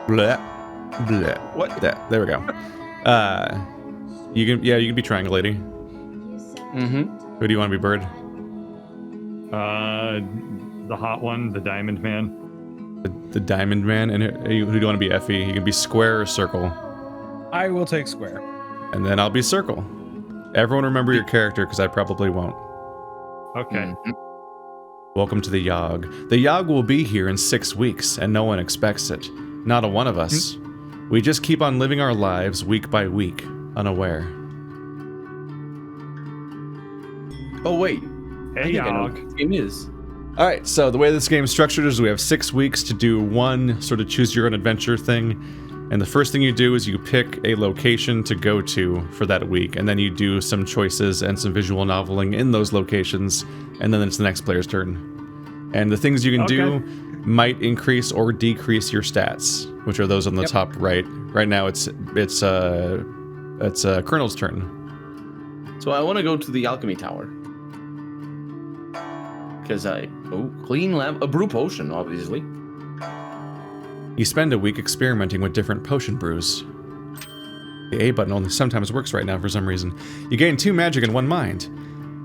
Bleh. Bleh. What? There we go. You can be triangle lady. Mm-hmm. Who do you want to be, bird? The hot one, the diamond man. The diamond man. And who do you want to be, Effie? You can be square or circle. I will take square. And then I'll be circle. Everyone remember your character, because I probably won't. Okay. Mm-hmm. Welcome to the Yawhg. The Yawhg will be here in 6 weeks, and no one expects it. Not a one of us. We just keep on living our lives week by week, unaware. Oh wait. Hey, Yawhg. What game is. Alright, so the way this game is structured is we have 6 weeks to do one sort of choose your own adventure thing. And the first thing you do is you pick a location to go to for that week, and then you do some choices and some visual noveling in those locations, and then it's the next player's turn. And the things you can do might increase or decrease your stats, which are those on the top right. Right now it's Colonel's turn. So I want to go to the alchemy tower. Because clean lamp, a brew potion, obviously. You spend a week experimenting with different potion brews. The A button only sometimes works right now for some reason. You gain 2 magic and 1 mind.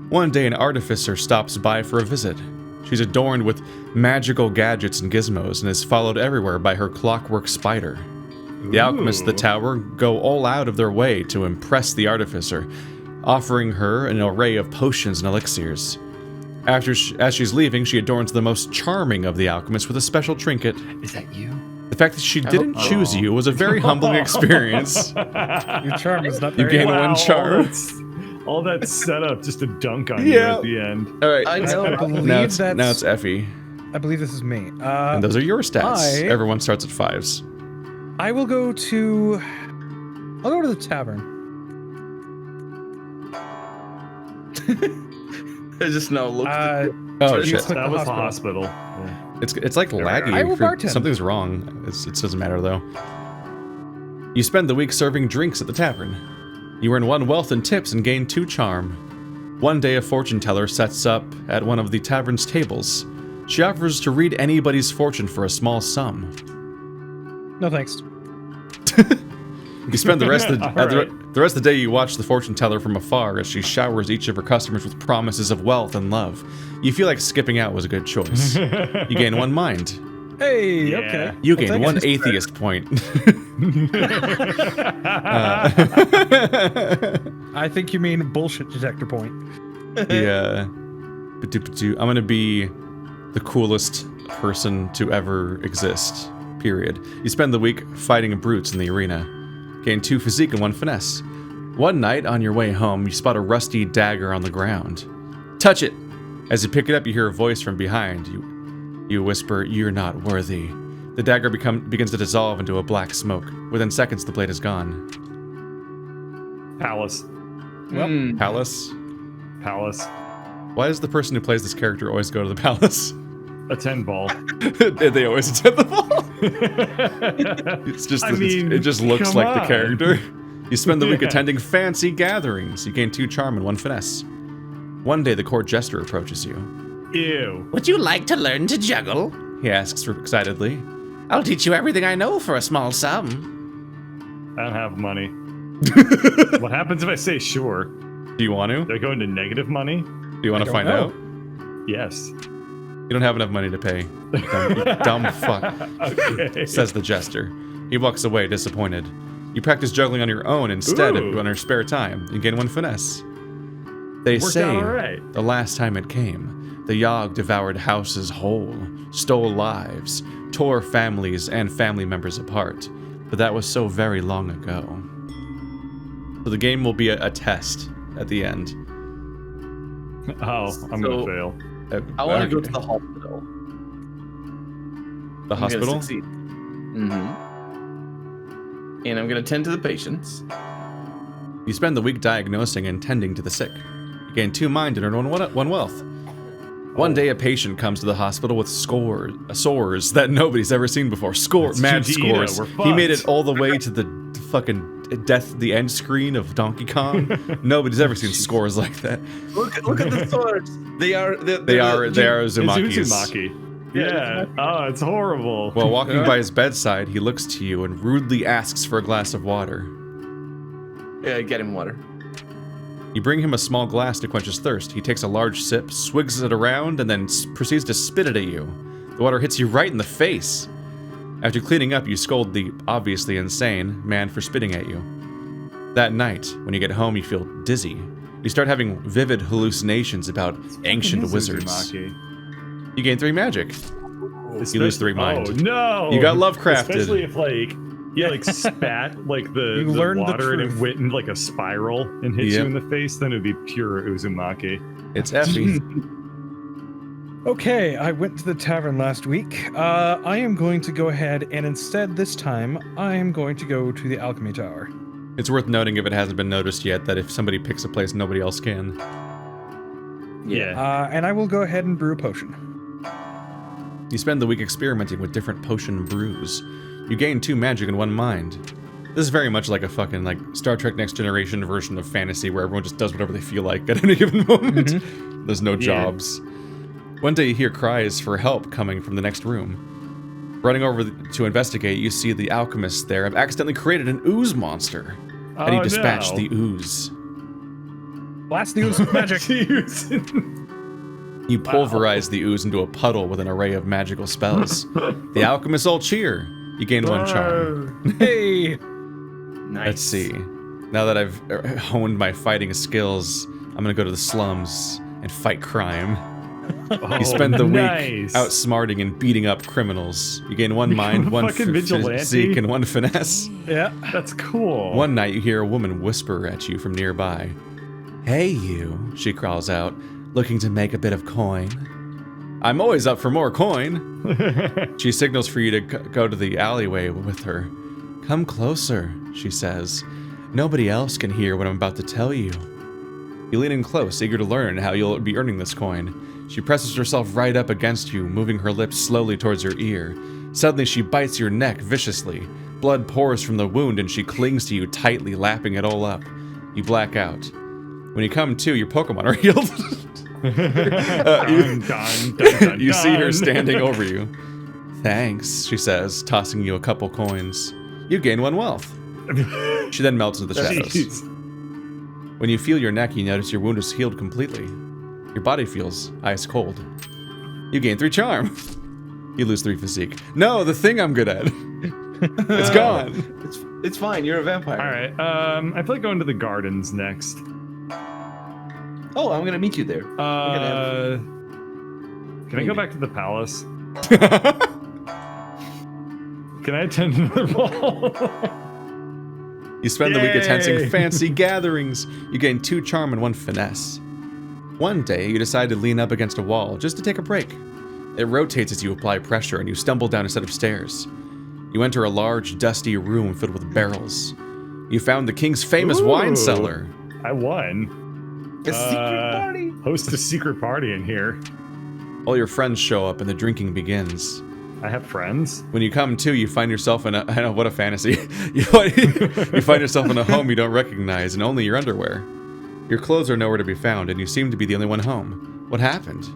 One day an artificer stops by for a visit. She's adorned with magical gadgets and gizmos and is followed everywhere by her clockwork spider. The alchemists of the tower go all out of their way to impress the artificer, offering her an array of potions and elixirs. As she's leaving, she adorns the most charming of the alchemists with a special trinket. Is that you? The fact that she didn't choose you was a very humbling experience. Your charm is not You very gain 1 charm. All that setup just to dunk on you at the end. All right. I know. I believe Now it's Effie. I believe this is me. And those are your stats. Everyone starts at 5s. I will go to... I'll go to the tavern. I just now looked at Oh you shit! click That the was the hospital. hospital. It's like laggy. I will bartend. Something's wrong. It doesn't matter though. You spend the week serving drinks at the tavern. You earn 1 wealth and tips and gain 2 charm. One day a fortune teller sets up at one of the tavern's tables. She offers to read anybody's fortune for a small sum. No thanks. You spend the rest of the, Right. the rest of the day you watch the fortune teller from afar as she showers each of her customers with promises of wealth and love. You feel like skipping out was a good choice. You gain 1 mind. Hey, Yeah. okay. You I'll gain take 1 it. atheist point. I think you mean bullshit detector point. Yeah. I'm gonna be the coolest person to ever exist. Period. You spend the week fighting brutes in the arena. Gain 2 physique and 1 finesse. One night, on your way home, you spot a rusty dagger on the ground. Touch it! As you pick it up, you hear a voice from behind. You whisper, "You're not worthy." The dagger begins to dissolve into a black smoke. Within seconds, the blade is gone. Palace. Well, Palace? Palace. Why does the person who plays this character always go to the palace? A 10 ball. They always attend the ball. It's just, it just looks come like the on. character. You spend the week Yeah. attending attending fancy gatherings. You gain 2 charm and 1 finesse. One day, the court jester approaches you. Ew. Would you like to learn to juggle? He asks excitedly. I'll teach you everything I know for a small sum. I don't have money. What happens if I say sure? Do you want to? Do I go into negative money? Do you want to don't find know. out? Yes. You don't have enough money to pay. You dumb fuck, Okay. says the jester. He walks away disappointed. You practice juggling on your own instead Ooh. on your spare time. You gain 1 finesse. They Worked say out all right. the last time it came, the Yawhg devoured houses whole, stole lives, tore families and family members apart. But that was so very long ago. So the game will be a test at the end. Oh, I'm gonna fail. I want to go to the hospital. The hospital? Mm-hmm. And I'm gonna tend to the patients. You spend the week diagnosing and tending to the sick. You gain 2 mind and earn 1 wealth. One day a patient comes to the hospital with sores that nobody's ever seen before. That's Mad Vegeta, scores. we're He made it fucked. all the way to the fucking the end screen of Donkey Kong. Nobody's ever seen scores like that. Look at the swords. They are They are Uzumakis. Uzumaki. Yeah. Oh, it's horrible. While walking by his bedside, he looks to you and rudely asks for a glass of water. Yeah, get him water. You bring him a small glass to quench his thirst. He takes a large sip, swigs it around, and then proceeds to spit it at you. The water hits you right in the face. After cleaning up, you scold the obviously insane man for spitting at you. That night, when you get home, you feel dizzy. You start having vivid hallucinations about ancient wizards. Uzumaki. You gain 3 magic. You lose 3 mind. Oh no! You got Lovecrafted. Especially if you spat the You learned the water and it truth. went in like a spiral and hit Yep. you in the face, then it'd be pure Uzumaki. It's Effie. Okay, I went to the tavern last week. I am going to go ahead and instead this time, I am going to go to the alchemy tower. It's worth noting, if it hasn't been noticed yet, that if somebody picks a place, nobody else can. Yeah. And I will go ahead and brew a potion. You spend the week experimenting with different potion brews. You gain 2 magic and 1 mind. This is very much like a fucking Star Trek Next Generation version of fantasy where everyone just does whatever they feel like at any given moment. There's no jobs. One day you hear cries for help coming from the next room. Running over to investigate, you see the alchemists there have accidentally created an ooze monster. And you dispatch the ooze. Blast the ooze with magic. You pulverize the ooze into a puddle with an array of magical spells. The alchemists all cheer. You gain 1 charm. Hey! Nice. Let's see. Now that I've honed my fighting skills, I'm gonna go to the slums and fight crime. You spend the week outsmarting and beating up criminals. You gain 1 mind, 1 physique, and 1 finesse. Yeah. That's cool. One night you hear a woman whisper at you from nearby. Hey you, she crawls out, looking to make a bit of coin. I'm always up for more coin. She signals for you to go to the alleyway with her. Come closer, she says. Nobody else can hear what I'm about to tell you. You lean in close, eager to learn how you'll be earning this coin. She presses herself right up against you, moving her lips slowly towards your ear. Suddenly she bites your neck viciously. Blood pours from the wound and she clings to you tightly, lapping it all up. You black out. When you come to, your Pokemon are healed. You see her standing over you. Thanks, she says, tossing you a couple coins. You gain 1 wealth. She then melts into the shadows. Jeez. When you feel your neck, you notice your wound is healed completely. Your body feels ice cold. You gain 3 charm. You lose 3 physique. No, the thing I'm good at. It's gone. It's fine. You're a vampire. All right. I feel like going to the gardens next. Oh, I'm gonna meet you there. Can I go back to the palace? Can I attend another ball? You spend the week Yay. attending fancy gatherings. You gain 2 charm and 1 finesse. One day, you decide to lean up against a wall just to take a break. It rotates as you apply pressure and you stumble down a set of stairs. You enter a large, dusty room filled with barrels. You found the king's famous wine cellar. I won. A secret party. Host a secret party in here. All your friends show up and the drinking begins. I have friends. When you come to, you find yourself in a... I know, what a fantasy. You find yourself in a home you don't recognize and only your underwear. Your clothes are nowhere to be found and you seem to be the only one home. What happened?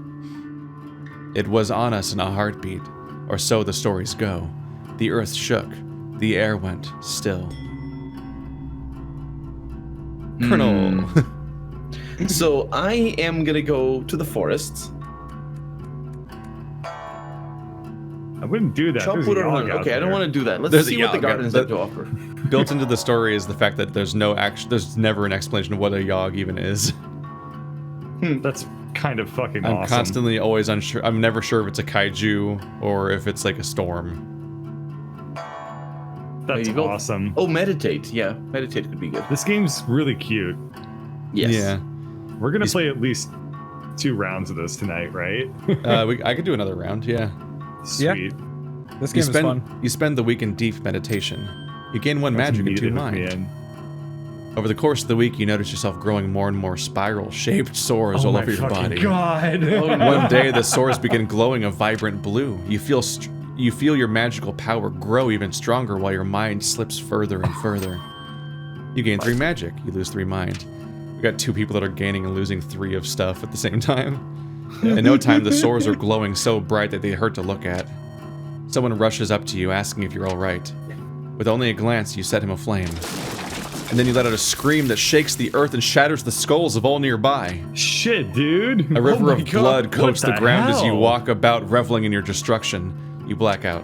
It was on us in a heartbeat, or so the stories go. The earth shook. The air went still. Colonel. So I am gonna go to the forest. I wouldn't do that. Chop There's wood or Yawhg hunt. out Okay, I don't there. want to do that. Let's There's a see what the Yawhg gardens out have to offer. Built into the story is the fact that there's never an explanation of what a Yawhg even is. That's kind of fucking I'm awesome. constantly always unsure. I'm never sure if it's a kaiju or if it's like a storm. That's There you go. awesome. Oh, meditate. Yeah, meditate could be good. This game's really cute. Yes. Yeah. We're gonna play at least 2 rounds of this tonight, right? I could do another round, yeah. Sweet. This game is fun. You spend the week in deep meditation. You gain 1 That's magic and 2 immediately hooked me mind. in. Over the course of the week, you notice yourself growing more and more spiral-shaped sores Oh all my over your fucking body. God. One day, the sores begin glowing a vibrant blue. You feel your magical power grow even stronger while your mind slips further and further. You gain 3 magic. You lose 3 mind. We got 2 people that are gaining and losing 3 of stuff at the same time. In no time, the sores are glowing so bright that they hurt to look at. Someone rushes up to you, asking if you're all right. With only a glance, you set him aflame. And then you let out a scream that shakes the earth and shatters the skulls of all nearby. Shit, dude. A river Oh my of blood God, coats what the ground as you hell? walk about, reveling in your destruction. You black out.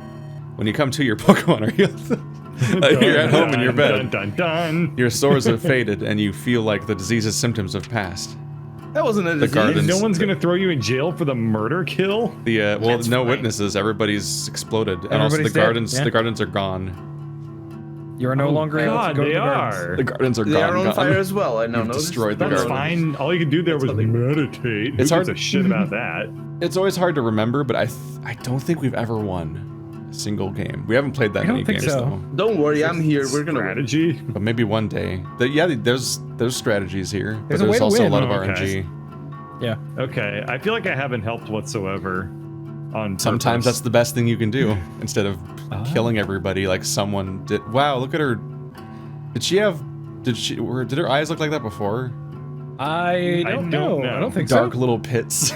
When you come to, your Pokemon are healed. You're at home in your bed. Dun, dun, dun. Your sores have faded, and you feel like the disease's symptoms have passed. That wasn't a disease. gardens. No one's gonna throw you in jail for the murder kill? The well, That's no fine. witnesses. Everybody's exploded, and also the Everybody's dead, gardens. yeah. The gardens are gone. You are no longer able to God, go to they the gardens. are. The gardens are They gone. are on gone. fire as well. I know. You've destroyed the That's gardens. fine. All you can do there was That's something. meditate. It's Who hard- gives a shit about that? It's always hard to remember, but I don't think we've ever won a single game. We haven't played that I don't many think games so. though. Don't worry, I'm here. We're gonna win. Strategy. But maybe one day. There's strategies here, but There's a there's way to also win. a lot of Oh, RNG. okay. Yeah. Okay, I feel like I haven't helped whatsoever. On Sometimes that's purpose. the best thing you can do instead of Ah. killing everybody like someone did. Wow, look at her. Did her eyes look like that before? I don't know. I don't think Dark so. little pits.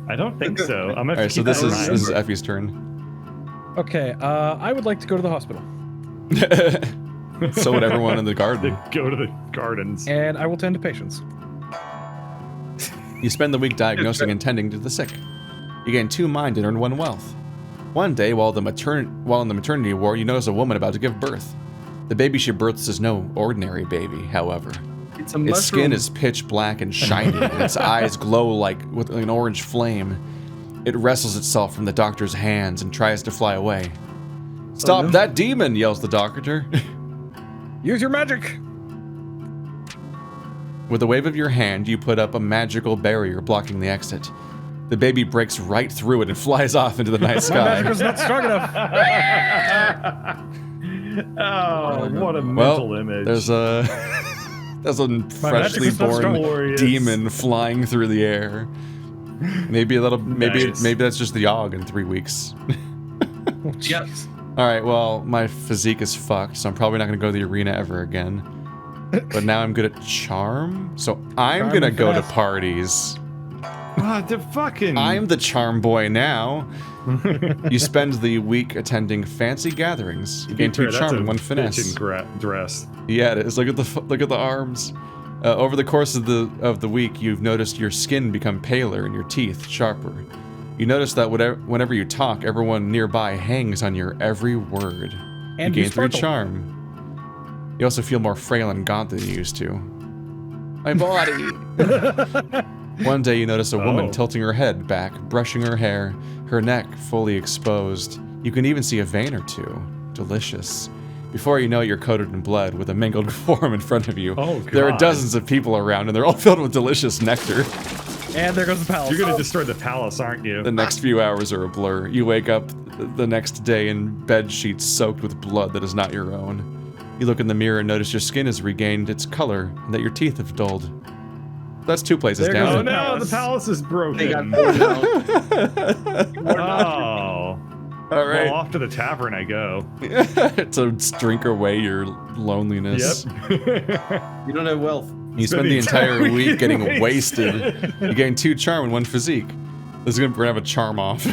I don't think so. I'm gonna All right, so keep this that in is mind. this is Effie's turn. Okay, I would like to go to the hospital. So would everyone in the garden. Go to the gardens. And I will tend to patients. You spend the week diagnosing and tending to the sick. You gain 2 mind and earn 1 wealth. One day, while in the maternity ward, you notice a woman about to give birth. The baby she births is no ordinary baby, however. It's a Its skin mushroom. is pitch black and shiny, and its eyes glow like with an orange flame. It wrestles itself from the doctor's hands and tries to fly away. Stop no. that demon, yells the doctor. Use your magic. With a wave of your hand, you put up a magical barrier blocking the exit. The baby breaks right through it and flies off into the night My magic sky. was not strong enough. Oh, what a Well, mental image. there's a magic freshly is not born strong. Glorious. demon flying through the air. Maybe Nice. maybe that's just the Yawhg in 3 weeks. Yep. All right, well, my physique is fucked, so I'm probably not going to go to the arena ever again. But now I'm good at charm, so I'm Charm going to and go to finesse. parties. What the fucking? I'm the charm boy now. You spend the week attending fancy gatherings. You gain 2 That's charm a and 1 bitchin' finesse. dress. Yeah, it is. Look at the arms. Over the course of the week, you've noticed your skin become paler and your teeth sharper. You notice that whenever you talk, everyone nearby hangs on your every word. And you you gain 3 sparkle. charm. You also feel more frail and gaunt than you used to. My body. One day you notice a woman Oh. tilting her head back, brushing her hair, her neck fully exposed. You can even see a vein or 2. Delicious. Before you know it, you're coated in blood with a mangled form in front of you. Oh, There are God. dozens of people around, and they're all filled with delicious nectar. And there goes the palace. You're gonna destroy the palace, aren't you? The next few hours are a blur. You wake up the next day in bed sheets soaked with blood that is not your own. You look in the mirror and notice your skin has regained its color and that your teeth have dulled. That's 2 places There down. goes Oh the no, palace. the palace is broken. They got torn down. Oh. All right. Well, off to the tavern I go. To drink away your loneliness. Yep. You don't have wealth. You spend the entire week getting wasted. You gain 2 charm and 1 physique. We're gonna have a charm off.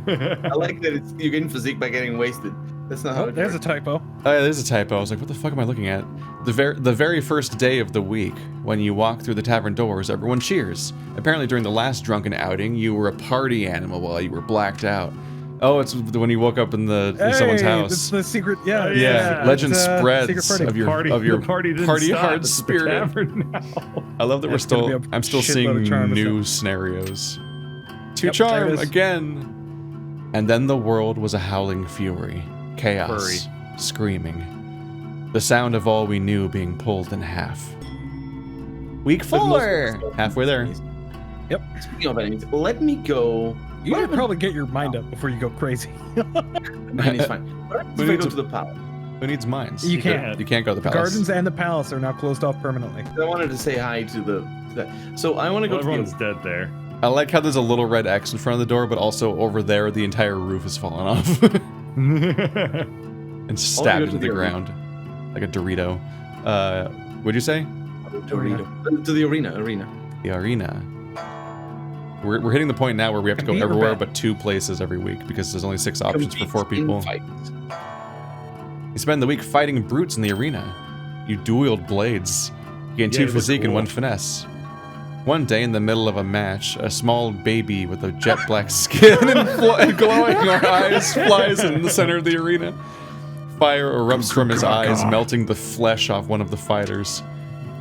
I like that you're getting physique by getting wasted. That's not how Oh, it there's a works. typo. Oh, yeah, there's a typo. I was like, what the fuck am I looking at? The very first day of the week, when you walk through the tavern doors, everyone cheers. Apparently during the last drunken outing, you were a party animal while you were blacked out. Oh, it's when you woke up in someone's Hey, house. It's the secret. Yeah. Yeah, Yeah, legend it's, spreads secret party. of your the party didn't party stop. hard It's the spirit. tavern now. I love that It's gonna be a I'm still shitload seeing of charm, new isn't scenarios. 2 Yep, charm there it is. again. And then the world was a howling fury, chaos, screaming, the sound of all we knew being pulled in half. Week 4, halfway there. Speaking of enemies, let me go. You should probably get your mind up before you go crazy. Mine is fine. What happens if I need go to- to the palace? Who needs mines? You can't. You can't go to the The palace. gardens and the palace are now closed off permanently. I wanted to say hi to that. So I want to go Well, to everyone's the. dead there. I like how there's a little red X in front of the door, but also over there the entire roof has fallen off and stabbed to into the the ground like a Dorito. What'd you say? To the arena. The arena. We're hitting the point now where we have to go Compete or everywhere bet? but 2 places every week because there's only 6 options for 4 Competes in people. fights. You spend the week fighting brutes in the arena. You dual-wield blades. You gain Yeah, 2 it looks physique and cool. 1 finesse. One day in the middle of a match, a small baby with a jet black skin and glowing eyes flies in the center of the arena. Fire erupts from his eyes, melting the flesh off one of the fighters.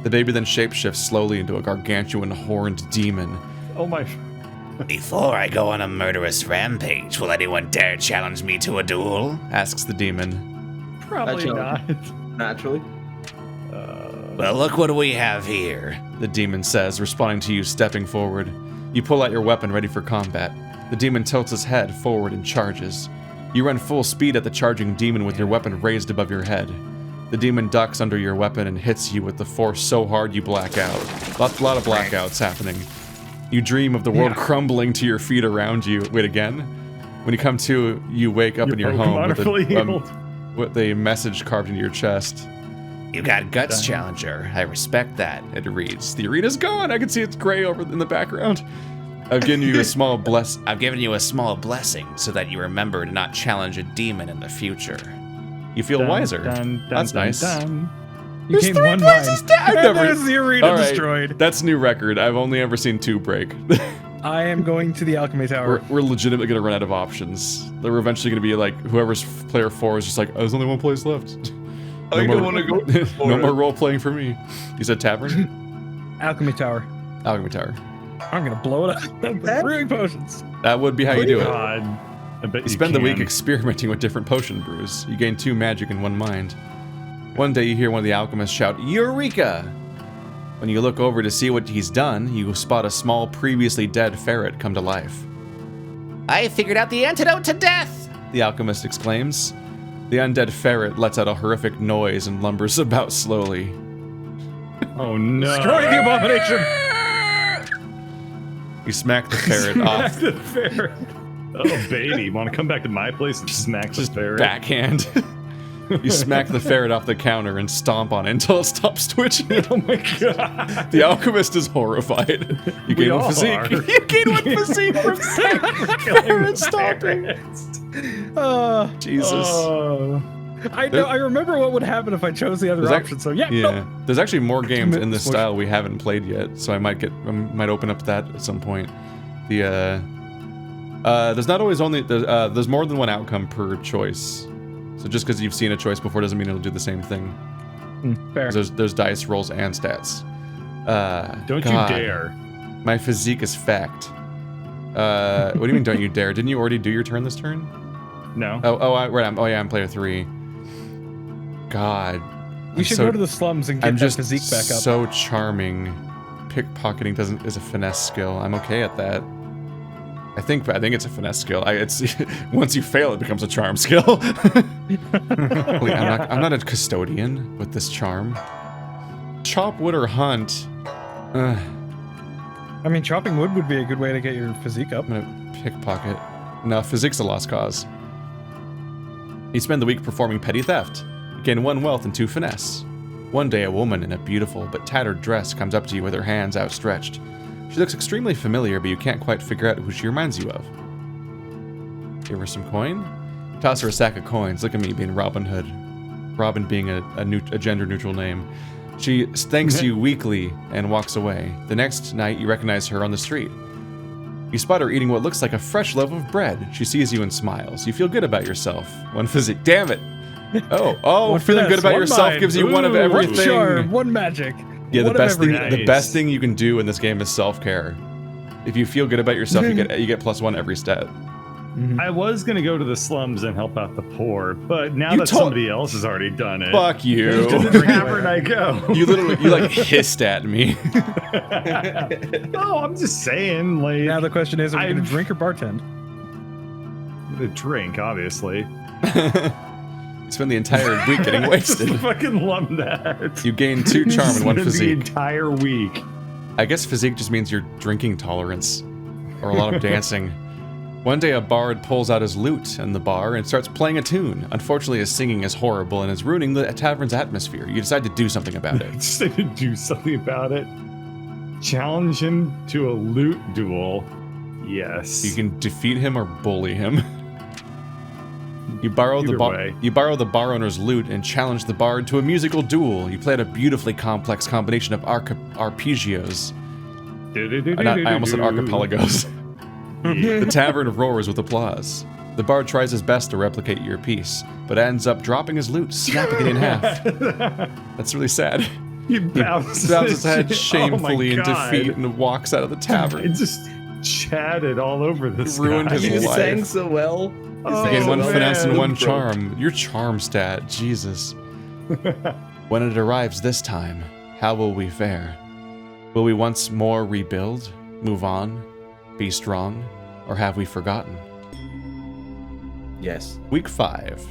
The baby then shapeshifts slowly into a gargantuan horned demon. Oh my. Before I go on a murderous rampage, will anyone dare challenge me to a duel? Asks the demon. Probably not. Naturally. Well, look what we have here. The demon says, responding to you stepping forward. You pull out your weapon ready for combat. The demon tilts his head forward and charges. You run full speed at the charging demon with your weapon raised above your head. The demon ducks under your weapon and hits you with the force so hard you black out. Lot of blackouts happening. You dream of the world crumbling to your feet around you. Wait, again? When you come to, you wake up in your home Pokemon are fully healed. with a message carved into your chest. You got guts, Challenger. I respect that. It reads, "The arena's gone. I can see it's gray over in the background. I've given you a small I've given you a small blessing so that you remember to not challenge a demon in the future." You feel wiser. That's nice. You There's gain 3 1 places mind. down. I've And never- there's the arena All right, destroyed. That's new record. I've only ever seen 2 break. I am going to the alchemy tower. we're legitimately gonna run out of options. They're eventually gonna be like, whoever's player 4 is just like, oh, there's only 1 place left. I don't want to go. No more role playing for me. You said tavern? Alchemy tower. Alchemy tower. I'm gonna blow it up with brewing potions. That would be how you do it. God. I bet You spend the week can. experimenting with different potion brews. You gain 2 magic and 1 mind. One day you hear one of the alchemists shout, "Eureka!" When you look over to see what he's done, you spot a small, previously dead ferret come to life. I figured out the antidote to death! The alchemist exclaims. The undead ferret lets out a horrific noise and lumbers about slowly. Oh no. Destroy the abomination. You smack the ferret off. the ferret. Oh baby, want to come back to my place and smack the ferret? Backhand. You smack the ferret off the counter and stomp on it until it stops twitching. Oh my god. The alchemist is horrified. You gain 1 all physique. are. You gain 1 physique from ferret stomping. Jesus. I know. I remember what would happen if I chose the other There's option. So yeah. Yeah, Nope. there's actually more games in this Switch. style we haven't played yet, so I might open up that at some point. The there's not always only there's more than 1 outcome per choice, so just because you've seen a choice before doesn't mean it'll do the same thing. Fair. There's dice rolls and stats. Don't God, you dare. My physique is fact. What do you mean? Don't you dare? Didn't you already do your turn this turn? No. I'm player 3. God. We should go to the slums and get I'm that just physique back up. so charming. Pickpocketing is a finesse skill. I'm okay at that. I think it's a finesse skill. It's once you fail, it becomes a charm skill. Wait, I'm not a custodian with this charm. Chop wood or hunt. I mean, chopping wood would be a good way to get your physique up. I'm gonna pickpocket. No, physique's a lost cause. You spend the week performing petty theft. You gain 1 wealth and 2 finesse. One day, a woman in a beautiful but tattered dress comes up to you with her hands outstretched. She looks extremely familiar, but you can't quite figure out who she reminds you of. Give her some coin? Toss her a sack of coins. Look at me being Robin Hood. Robin being a gender-neutral name. She thanks you weakly and walks away. The next night, you recognize her on the street. You spot her eating what looks like a fresh loaf of bread. She sees you and smiles. You feel good about yourself. 1 physique. Damn it! Oh, One feeling good finesse, about 1 yourself mind. gives you 1 of Ooh, everything. 1 charm, 1 magic. Yeah, the One of best thing everything. the best thing you can do in this game is self-care. If you feel good about yourself, you get +1 every stat. I was gonna go to the slums and help out the poor, but now You that told- somebody else has already done it, Fuck you. to the tavern I go. You like hissed at me. No, I'm just saying, like, Now the question is, are we going I've- to drink or bartend? the drink, obviously. You spend the entire week getting wasted. Just fucking love that. You gain 2 charm and 1 The physique. entire week. I guess physique just means your drinking tolerance, or a lot of dancing. One day a bard pulls out his lute in the bar and starts playing a tune. Unfortunately, his singing is horrible and is ruining the tavern's atmosphere. You decide to do something about it. Just to do something about it. Challenge him to a loot duel. Yes. You can defeat him or bully him. You borrow Either way. you borrow the bar owner's loot and challenge the bard to a musical duel. You play at a beautifully complex combination of arpeggios. I almost said archipelagos. The tavern roars with applause. The bard tries his best to replicate your piece, but ends up dropping his loot, snapping it in half. That's really sad. He bounces his head shamefully oh in defeat and walks out of the tavern. It just chatted all over this Ruined guy. his You life. sang so well. Oh, You gain one man. finesse and one Bro. charm. Your charm stat, Jesus. When it arrives this time, how will we fare? Will we once more rebuild, move on, be strong, or have we forgotten? Yes. Week 5.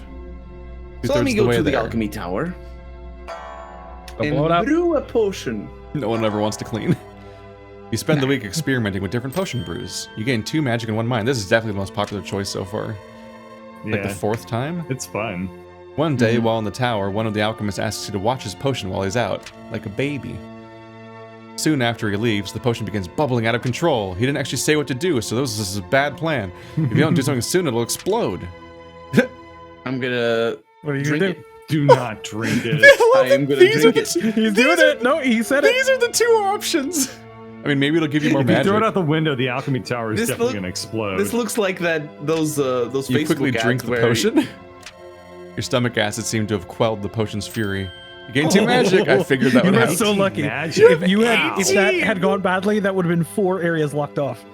So let me go to the there? alchemy tower Go and blow it up. brew a potion. No one ever wants to clean. You spend the week experimenting with different potion brews. You gain 2 magic and 1 mind. This is definitely the most popular choice so far. Like the Yeah, 4th time? it's fun. One day, while in the tower, one of the alchemists asks you to watch his potion while he's out, like a baby. Soon after he leaves, the potion begins bubbling out of control. He didn't actually say what to do, so this is a bad plan. If you don't do something soon, it'll explode. I'm gonna What are you drink gonna do? it. Do not drink it. I am gonna These drink are it. He's doing it. No, he said it. These are the 2 options. I mean, maybe it'll give you more If you magic. throw it out the window, the alchemy tower is This definitely look- gonna explode. This looks like those You Facebook quickly ads drink the where potion. Your stomach acid seemed to have quelled the potion's fury. You gained 2 magic. I figured that You would were happen. so lucky. Magic. If you had, if that 18. had gone badly, that would have been 4 areas locked off.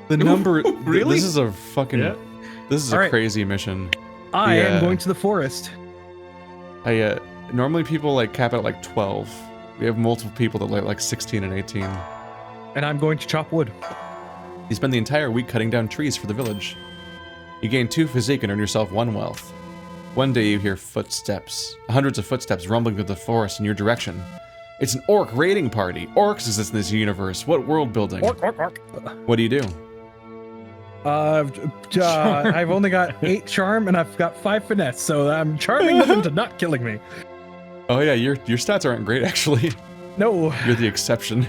The number. Really? This is a fucking. Yeah. This is a All right. crazy mission. I Yeah. am going to the forest. Normally people like cap out at like 12. We have multiple people that like 16 and 18. And I'm going to chop wood. You spend the entire week cutting down trees for the village. You gain 2 physique and earn yourself 1 wealth. One day you hear footsteps, hundreds of footsteps rumbling through the forest in your direction. It's an orc raiding party. Orcs exist in this universe. What world building? Orc, orc, orc. What do you do? I've only got 8 charm and I've got 5 finesse, so I'm charming them into not killing me. Oh yeah, your stats aren't great actually. No. You're the exception.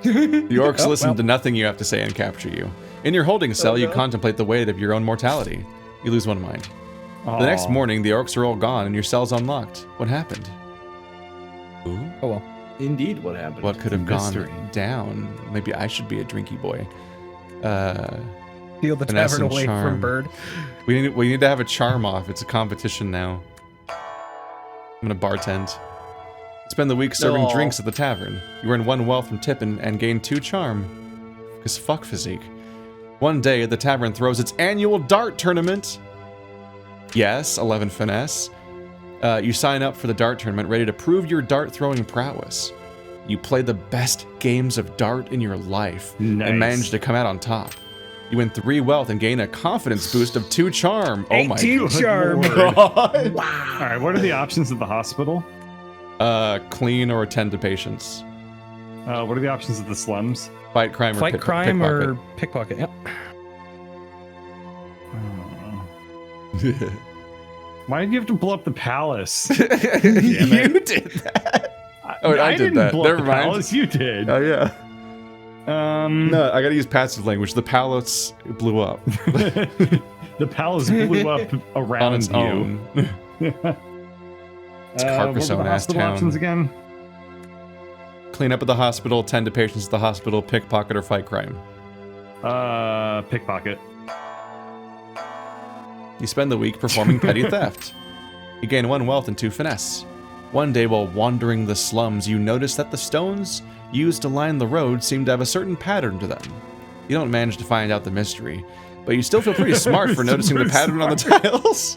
The orcs Oh, listen well. to nothing you have to say and capture you. In your holding cell, you no. contemplate the weight of your own mortality. You lose 1 mind. Aw. The next morning, the orcs are all gone and your cell's unlocked. What happened? Ooh, Oh well. Indeed, what happened? what could have gone mystery. down? Maybe I should be a drinky boy. Steal the Finesse tavern and away charm. from Bird. We need to have a charm off. It's a competition now. I'm gonna bartend. Spend the week serving Aw. drinks at the tavern. You earn 1 wealth from tipping and gain 2 charm. Because fuck physique. One day, the tavern throws its annual dart tournament. Yes, 11 finesse. You sign up for the dart tournament, ready to prove your dart throwing prowess. You play the best games of dart in your life Nice. and manage to come out on top. You win 3 wealth and gain a confidence boost of 2 charm. Oh my 18 charm. Lord. god. All right, what are the options at the hospital? Clean or attend to patients. What are the options at the slums? Fight crime or Fight crime pickpocket. or pickpocket. Yep. Why did you have to blow up the palace? You did that. Oh, wait, I did didn't that. blow Never up the mind. palace. You did. Oh yeah. No. No, I gotta use passive language. The palace blew up The palace blew up around on its you. own. It's What were Carcassonne the ass hospital options town. again? Clean up at the hospital, tend to patients at the hospital, pickpocket or fight crime. Pickpocket. You spend the week performing petty theft. You gain 1 wealth and 2 finesse. One day while wandering the slums, you notice that the stones used to line the road seem to have a certain pattern to them. You don't manage to find out the mystery, but you still feel pretty smart for noticing the Super pattern on the tiles.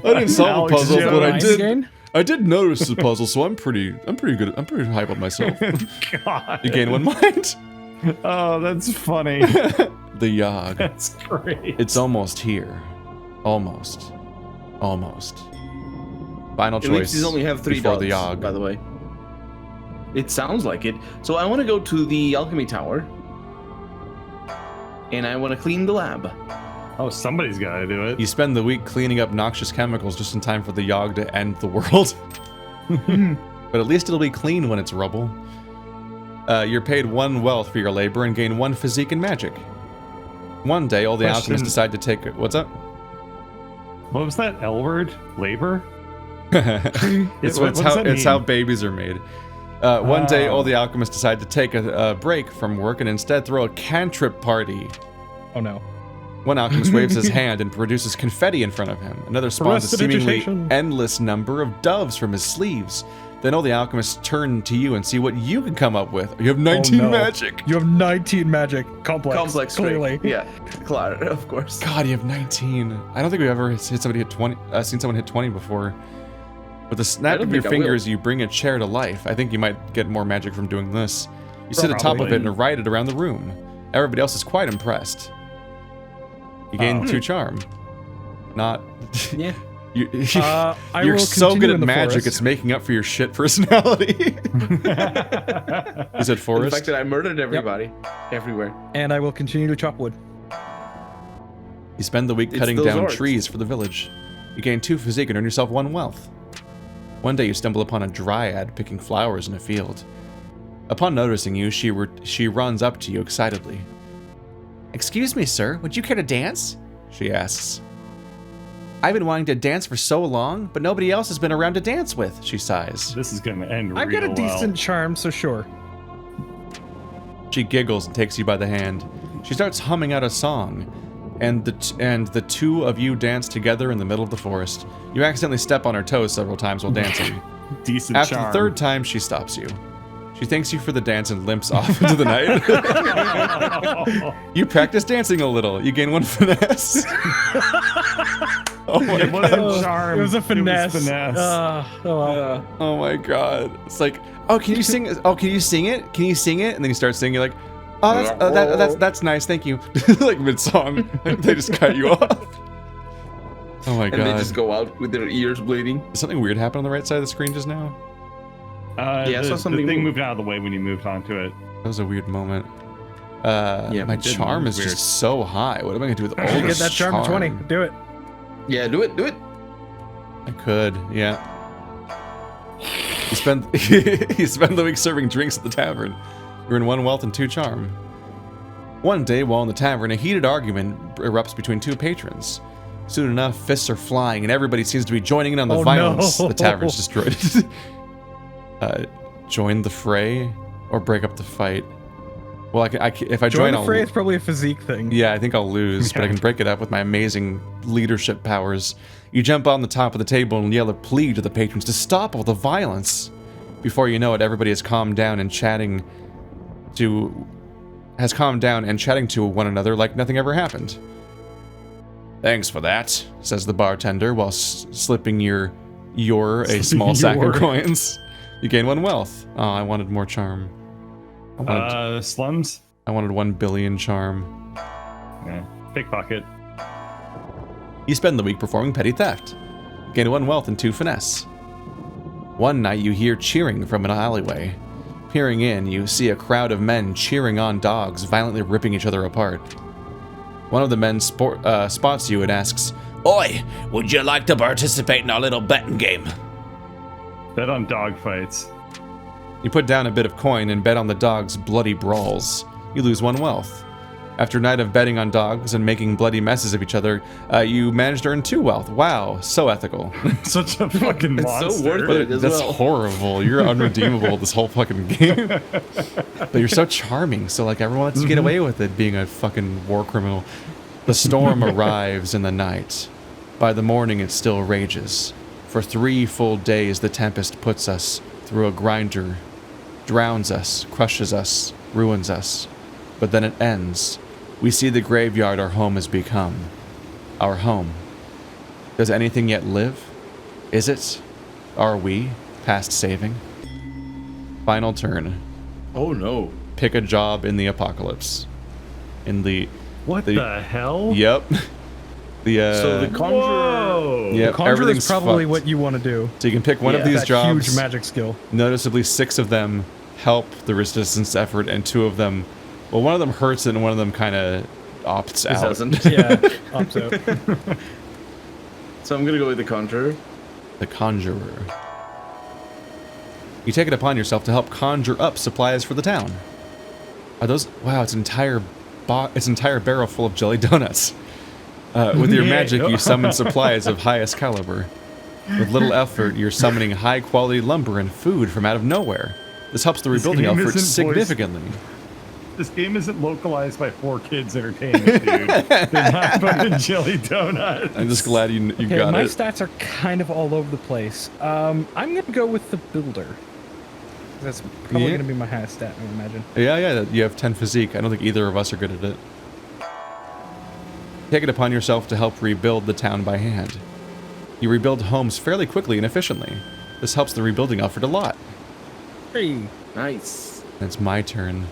I didn't solve the Alex puzzle, but I Jones. did. Again? I did notice the puzzle, so I'm pretty good. I'm pretty hype on myself. God. You gain 1 mind. Oh, that's funny. The Yawhg. That's great. It's almost here. Almost. Almost. Final choice. Ellipses only have 3 before dogs, the Yawhg. by the way. It sounds like it. So I want to go to the alchemy tower. And I want to clean the lab. Oh, somebody's got to do it. You spend the week cleaning up noxious chemicals just in time for the Yawhg to end the world. But at least it'll be clean when it's rubble. You're paid 1 wealth for your labor and gain 1 physique and magic. One day, all the Question. alchemists decide to take... What's up? What was that L word? Labor? It's What does that mean? how babies are made. One day, all the alchemists decide to take a break from work and instead throw a cantrip party. Oh no. One alchemist waves his hand and produces confetti in front of him. Another spawns a seemingly Prestidigitation. endless number of doves from his sleeves. Then all the alchemists turn to you and see what you can come up with. You have 19 Oh, no. magic. You have 19 magic. Complex. Clearly. Clearly. Yeah, Clar, of course. God, you have 19. I don't think we've ever seen somebody hit 20. Seen someone hit 20 before. With the snap don't of your think I will. fingers, you bring a chair to life. I think you might get more magic from doing this. You sit atop of Probably. it and ride it around the room. Everybody else is quite impressed. You gain 2 charm. Not. Yeah. You, I you're will so good continue at in the magic, forest. it's making up for your shit personality. Is it The forest? fact that I murdered everybody everywhere. And I will continue to chop wood. You spend the week It's cutting those down orcs. trees for the village. You gain 2 physique and earn yourself 1 wealth. One day you stumble upon a dryad picking flowers in a field. Upon noticing you, she runs up to you excitedly. "Excuse me, sir, would you care to dance?" she asks. "I've been wanting to dance for so long, but nobody else has been around to dance with," she sighs. This is gonna end I've real got a decent charm, so sure. She giggles and takes you by the hand. She starts humming out a song, and the two of you dance together in the middle of the forest. You accidentally step on her toes several times while dancing. well. Decent After charm. the 3rd time, she stops you. She thanks you for the dance and limps off into the night. You practice dancing a little. You gain 1 finesse. Oh my It wasn't god. charm. It was a finesse. It was finesse. Oh, well. Oh my god. It's like, oh, can you sing? Oh, can you sing it? Can you sing it? And then you start singing. You're like, oh, that's nice. Thank you. Like mid song, they just cut you off. Oh my god. And they just go out with their ears bleeding. Did something weird happen on the right side of the screen just now? Yeah, I saw the something thing move. moved out of the way when you moved onto it. That was a weird moment. Yeah, My it did charm move is weird. just so high. What am I gonna do with all You this get that charm to 20. Do it. Yeah, do it. I could, yeah. You spend the week serving drinks at the tavern. You earn 1 wealth and 2 charm. One day, while in the tavern, a heated argument erupts between 2 patrons. Soon enough, fists are flying, and everybody seems to be joining in on the Oh, violence. no. The tavern's destroyed. Join the fray or break up the fight. Well, if I Join join, the I'll fray is probably a physique thing. yeah, I think I'll lose, but I Okay. can break it up with my amazing leadership powers. You jump on the top of the table and yell a plea to the patrons to stop all the violence. Before you know it, everybody has calmed down and chatting to one another like nothing ever happened. "Thanks for that," says the bartender while slipping a small sack of coins. You gain 1 wealth. Oh, I wanted more charm. Slums? I wanted 1 billion charm. Yeah. Pickpocket. You spend the week performing petty theft. Gain 1 wealth and 2 finesse. One night you hear cheering from an alleyway. Peering in, you see a crowd of men cheering on dogs, violently ripping each other apart. One of the men spots you and asks, Oi, would you like to participate in our little betting game? Bet on dog fights. You put down a bit of coin and bet on the dogs' bloody brawls. You lose 1 wealth. After a night of betting on dogs and making bloody messes of each other, you managed to earn 2 wealth. Wow, so ethical. Such a fucking It's monster. so worth it as That's well. horrible. You're unredeemable this whole fucking game. But you're so charming, so like everyone lets you get away with it being a fucking war criminal. The storm arrives in the night. By the morning it still rages. For 3 full days the tempest puts us through a grinder, drowns us, crushes us, ruins us. But then it ends. We see the graveyard our home has become. Our home. Does anything yet live? Is it? Are we past saving? Final turn. Oh no. Pick a job in the apocalypse. In the... What the hell? Yep. So the conjurer. Whoa! Yep, Conjure is everything's probably fucked. what you want to do. So you can pick one of Yeah. these That jobs. huge magic skill. Noticeably 6 of them help the resistance effort, and 2 of them... Well, one of them hurts it, and one of them kind of opts This out. doesn't. Yeah, opposite. So I'm gonna go with the conjurer. The Conjurer. You take it upon yourself to help conjure up supplies for the town. Are those... Wow, it's an entire its entire barrel full of jelly donuts. With your magic, you summon supplies of highest caliber. With little effort, you're summoning high-quality lumber and food from out of nowhere. This helps the rebuilding effort significantly. This game isn't localized by 4Kids Entertainment, dude. They're not fucking jelly donuts. I'm just glad you Okay, got my it. stats are kind of all over the place. I'm gonna go with the builder. That's probably gonna be my highest stat, I imagine. Yeah, you have 10 physique. I don't think either of us are good at it. Take it upon yourself to help rebuild the town by hand. You rebuild homes fairly quickly and efficiently. This helps the rebuilding effort a lot. Hey, Nice. It's my turn.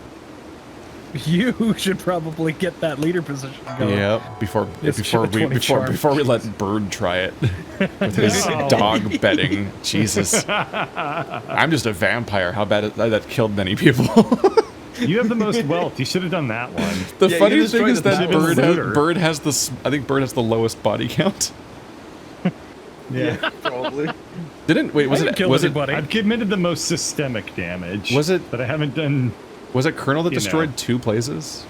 you should probably get that leader position going. Yep. Before It's a 20 charm. we let Bird try it with his No. dog betting. Jesus. I'm just a vampire. How bad that killed many people. You have the most wealth. You should have done that one. The Yeah, funny you thing destroyed is the that town. Bird has this. I think Bird has the lowest body count. Yeah. Probably. Wait? Was I didn't it? kill Was it? anybody. I've committed the most systemic damage. Was it- But I haven't done. Was it Colonel that You know. destroyed 2 places?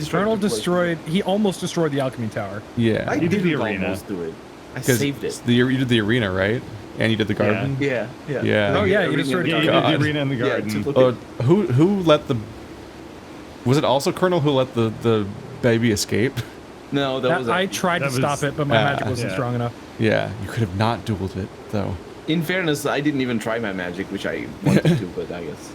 Colonel destroyed. He almost destroyed the alchemy tower. Yeah. I You did didn't the arena. almost do it. I 'Cause saved it. you did the arena, right? And you did the garden. Yeah. Yeah. Oh, yeah, you Arena destroyed and Yeah, you garden. did God. the arena in the garden. Yeah, to look at- Who let the? Was it also Colonel who let the baby escape? No, that was. I tried to that stop was- it, but my magic wasn't yeah. strong enough. Yeah, you could have not dueled it though. In fairness, I didn't even try my magic, which I wanted to, but I guess.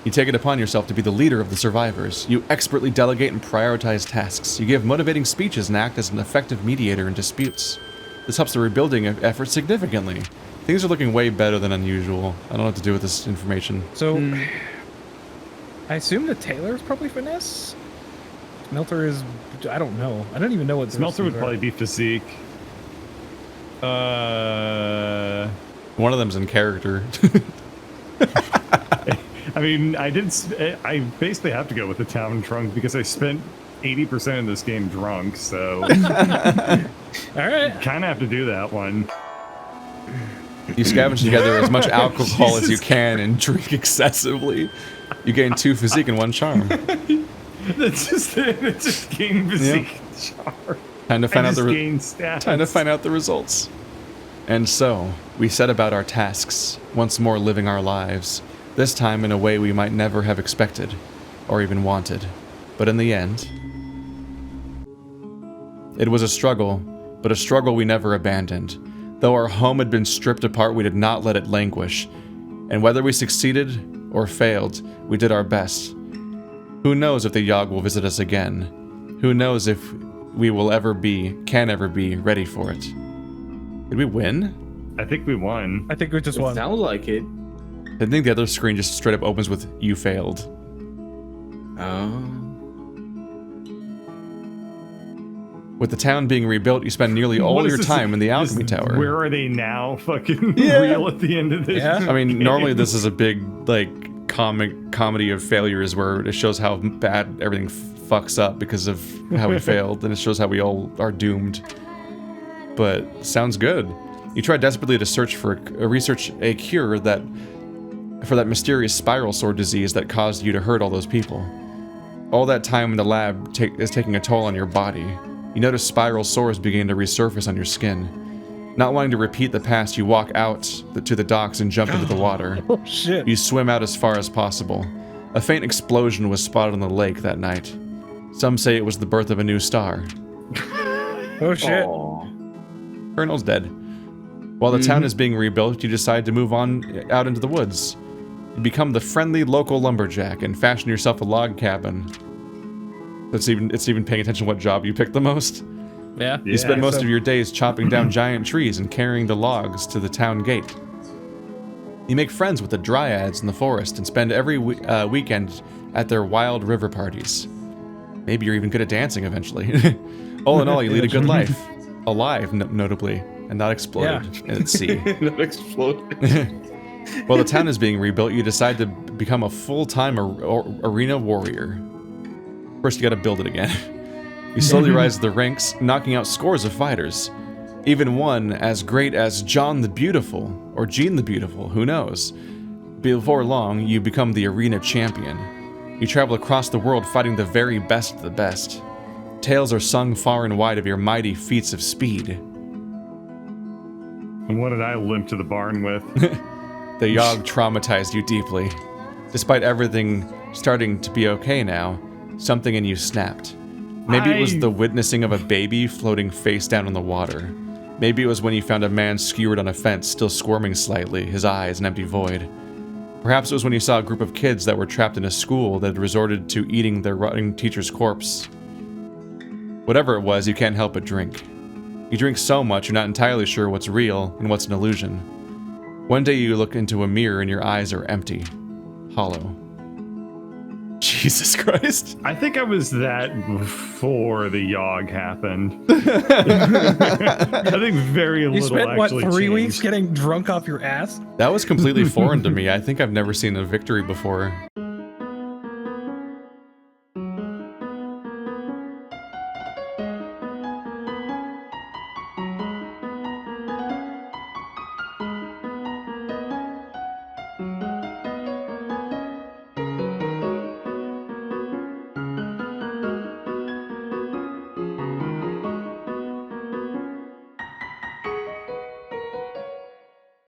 You take it upon yourself to be the leader of the survivors. You expertly delegate and prioritize tasks. You give motivating speeches and act as an effective mediator in disputes. This helps the rebuilding effort significantly. Things are looking way better than unusual. I don't know what to do with this information. So, I assume the Taylor is probably finesse. Smelter is. I don't know. I don't even know what the Smelter would rest of probably them be physique. One of them's in character. I mean, I basically have to go with the town drunk because I spent 80% of this game drunk, so are. All right. kind of have to do that one. You scavenge together as much alcohol as you can and drink excessively. You gain 2 physique and 1 charm. That's just it. It's just gain physique. Char. Time to find out the gain stats. Time to find out the results. And so, we set about our tasks, once more living our lives, this time in a way we might never have expected, or even wanted. But in the end, it was a struggle, but a struggle we never abandoned. Though our home had been stripped apart, we did not let it languish. And whether we succeeded or failed, we did our best. Who knows if the Yawhg will visit us again? Who knows if we will can ever be ready for it? Did we win? I think we won. I think we just It won. sounds like it. I think the other screen just straight up opens with "You failed." Oh. With the town being rebuilt, you spend nearly all What is your this- time in the this- alchemy tower. Where are they now? Fucking Yeah. real at the end of this. Yeah. I mean, game. normally this is a big comedy of failures where it shows how bad everything fucks up because of how we failed, and it shows how we all are doomed. But sounds good. You try desperately to research a cure for that mysterious spiral sword disease that caused you to hurt all those people. All that time in the lab is taking a toll on your body. You notice spiral sores beginning to resurface on your skin. Not wanting to repeat the past, you walk out to the docks and jump into the water. Oh shit. You swim out as far as possible. A faint explosion was spotted on the lake that night. Some say it was the birth of a new star. Oh shit. Aw. Colonel's dead. While the town is being rebuilt, you decide to move on out into the woods. You become the friendly local lumberjack and fashion yourself a log cabin. It's even paying attention to what job you pick the most. Yeah. You spend most so- of your days chopping down giant trees and carrying the logs to the town gate. You make friends with the dryads in the forest and spend every weekend at their wild river parties. Maybe you're even good at dancing eventually. All in all, you lead a good life. Alive, notably, and not exploded at sea. Not explode. While the town is being rebuilt, you decide to become a full-time arena warrior. First, you gotta build it again. You slowly rise to the ranks, knocking out scores of fighters. Even one as great as John the Beautiful, or Jean the Beautiful, who knows? Before long, you become the arena champion. You travel across the world fighting the very best of the best. Tales are sung far and wide of your mighty feats of speed. And what did I limp to the barn with? The Yawhg traumatized you deeply. Despite everything starting to be okay now, something in you snapped. Maybe it was the witnessing of a baby floating face down in the water. Maybe it was when you found a man skewered on a fence, still squirming slightly, his eyes an empty void. Perhaps it was when you saw a group of kids that were trapped in a school that had resorted to eating their rotting teacher's corpse. Whatever it was, you can't help but drink. You drink so much you're not entirely sure what's real and what's an illusion. One day you look into a mirror and your eyes are empty, hollow. Jesus Christ. I think I was that before the Yawhg happened. I think very little You spent, what, actually 3 changed. weeks getting drunk off your ass? That was completely foreign to me. I think I've never seen a victory before.